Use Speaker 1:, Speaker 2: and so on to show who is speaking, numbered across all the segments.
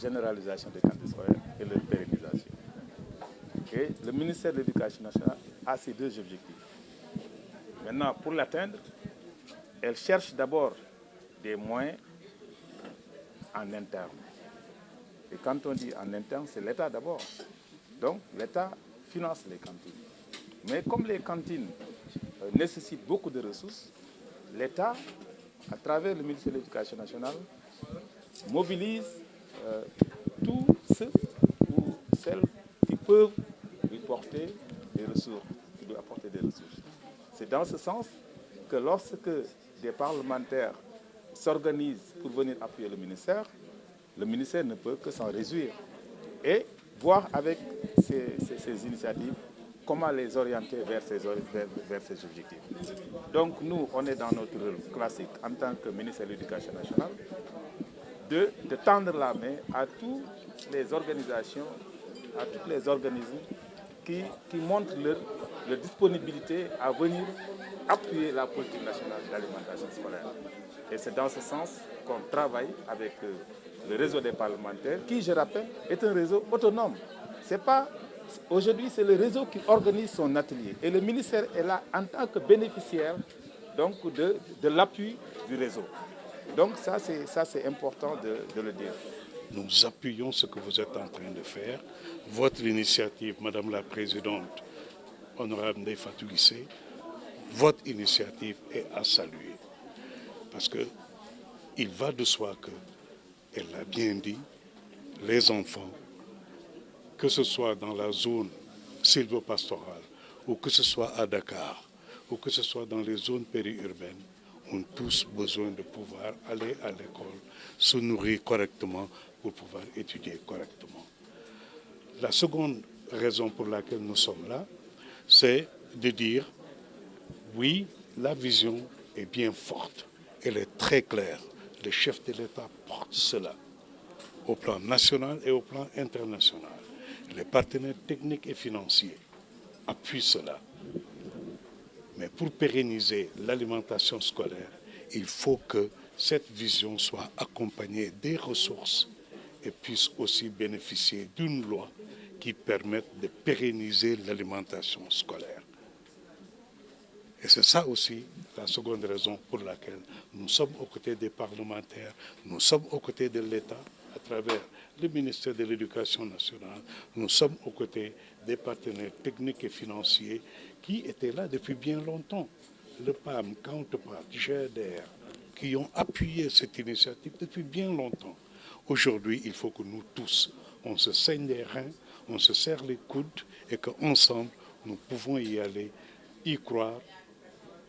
Speaker 1: généralisation des cantines scolaires et leur pérennisation. Et le ministère de l'Éducation nationale a ces deux objectifs. Maintenant, pour l'atteindre, elle cherche d'abord des moyens en interne. Et quand on dit en interne, c'est l'État d'abord. Donc, l'État finance les cantines. Mais comme les cantines nécessitent beaucoup de ressources, l'État, à travers le ministère de l'Éducation nationale, mobilise tous ceux ou celles qui peuvent lui porter des ressources, qui lui apporter des ressources. C'est dans ce sens que lorsque des parlementaires s'organisent pour venir appuyer le ministère ne peut que s'en réjouir et voir avec ces initiatives comment les orienter vers ces objectifs. Donc nous, on est dans notre rôle classique en tant que ministère de l'Éducation nationale de tendre la main à toutes les organisations, à tous les organismes qui montrent leur disponibilité à venir appuyer la politique nationale d'alimentation scolaire. Et c'est dans ce sens qu'on travaille avec le réseau des parlementaires, qui, je rappelle, est un réseau autonome. Aujourd'hui, c'est le réseau qui organise son atelier. Et le ministère est là en tant que bénéficiaire donc, de l'appui du réseau. Donc ça, c'est important de le dire.
Speaker 2: Nous appuyons ce que vous êtes en train de faire. Votre initiative, Madame la Présidente, honorable Ndeye Fatou Guissé, votre initiative est à saluer. Parce qu'il va de soi que, elle l'a bien dit, les enfants, que ce soit dans la zone sylvopastorale, ou que ce soit à Dakar, ou que ce soit dans les zones périurbaines, ont tous besoin de pouvoir aller à l'école, se nourrir correctement pour pouvoir étudier correctement. La seconde raison pour laquelle nous sommes là, c'est de dire, oui, la vision est bien forte, elle est très claire. Le chef de l'État porte cela au plan national et au plan international. Les partenaires techniques et financiers appuient cela. Mais pour pérenniser l'alimentation scolaire, il faut que cette vision soit accompagnée des ressources et puisse aussi bénéficier d'une loi qui permette de pérenniser l'alimentation scolaire. Et c'est ça aussi la seconde raison pour laquelle nous sommes aux côtés des parlementaires, nous sommes aux côtés de l'État à travers le ministère de l'Éducation nationale, nous sommes aux côtés des partenaires techniques et financiers qui étaient là depuis bien longtemps. Le PAM, Counterpart, GEDER, qui ont appuyé cette initiative depuis bien longtemps. Aujourd'hui, il faut que nous tous, on se saigne les reins, on se serre les coudes et qu'ensemble, nous pouvons y aller, y croire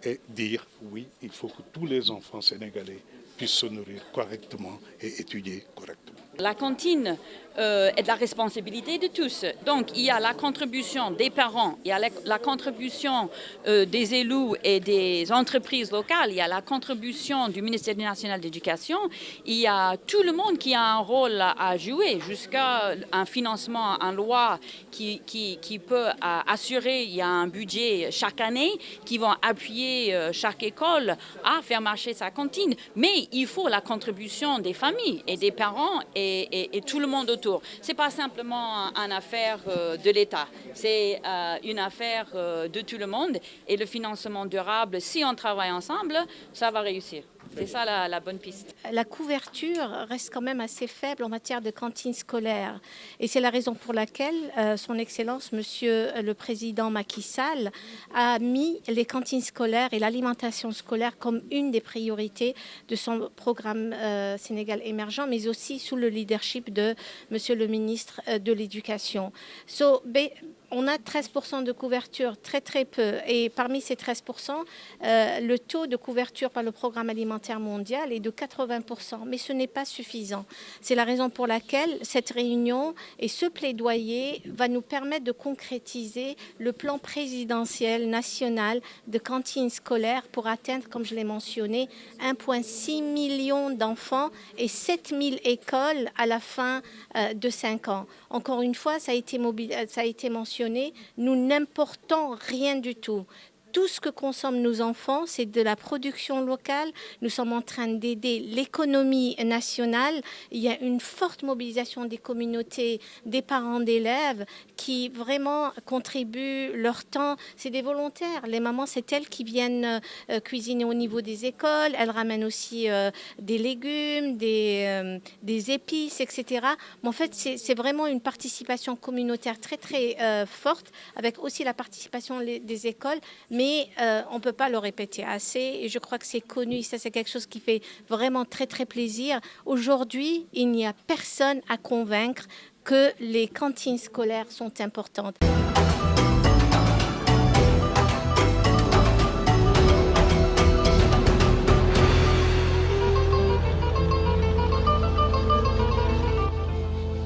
Speaker 2: et dire oui, il faut que tous les enfants sénégalais puissent se nourrir correctement et étudier correctement.
Speaker 3: La cantine est de la responsabilité de tous. Donc, il y a la contribution des parents, il y a la contribution des élus et des entreprises locales, il y a la contribution du ministère national de l'Éducation, il y a tout le monde qui a un rôle à jouer, jusqu'à un financement en loi qui peut assurer, il y a un budget chaque année qui va appuyer chaque école à faire marcher sa cantine. Mais il faut la contribution des familles et des parents et tout le monde autour. Ce n'est pas simplement une affaire de l'État, c'est une affaire de tout le monde. Et le financement durable, si on travaille ensemble, ça va réussir. C'est ça la bonne piste.
Speaker 4: La couverture reste quand même assez faible en matière de cantine scolaire. Et c'est la raison pour laquelle son Excellence, Monsieur le Président Macky Sall, a mis les cantines scolaires et l'alimentation scolaire comme une des priorités de son programme Sénégal émergent, mais aussi sous le leadership de Monsieur le Ministre de l'Éducation. On a 13% de couverture, très très peu. Et parmi ces 13%, le taux de couverture par le programme alimentaire mondial est de 80%. Mais ce n'est pas suffisant. C'est la raison pour laquelle cette réunion et ce plaidoyer va nous permettre de concrétiser le plan présidentiel national de cantines scolaires pour atteindre, comme je l'ai mentionné, 1,6 million d'enfants et 7000 écoles à la fin de 5 ans. Encore une fois, ça a été mentionné, nous n'importons rien du tout. Tout ce que consomment nos enfants, c'est de la production locale. Nous sommes en train d'aider l'économie nationale. Il y a une forte mobilisation des communautés, des parents d'élèves qui vraiment contribuent leur temps. C'est des volontaires. Les mamans, c'est elles qui viennent cuisiner au niveau des écoles. Elles ramènent aussi des légumes, des épices, etc. Mais en fait, c'est vraiment une participation communautaire très, très forte, avec aussi la participation des écoles. Mais on ne peut pas le répéter assez. Et je crois que c'est connu. Ça, c'est quelque chose qui fait vraiment très, très plaisir. Aujourd'hui, il n'y a personne à convaincre que les cantines scolaires sont importantes.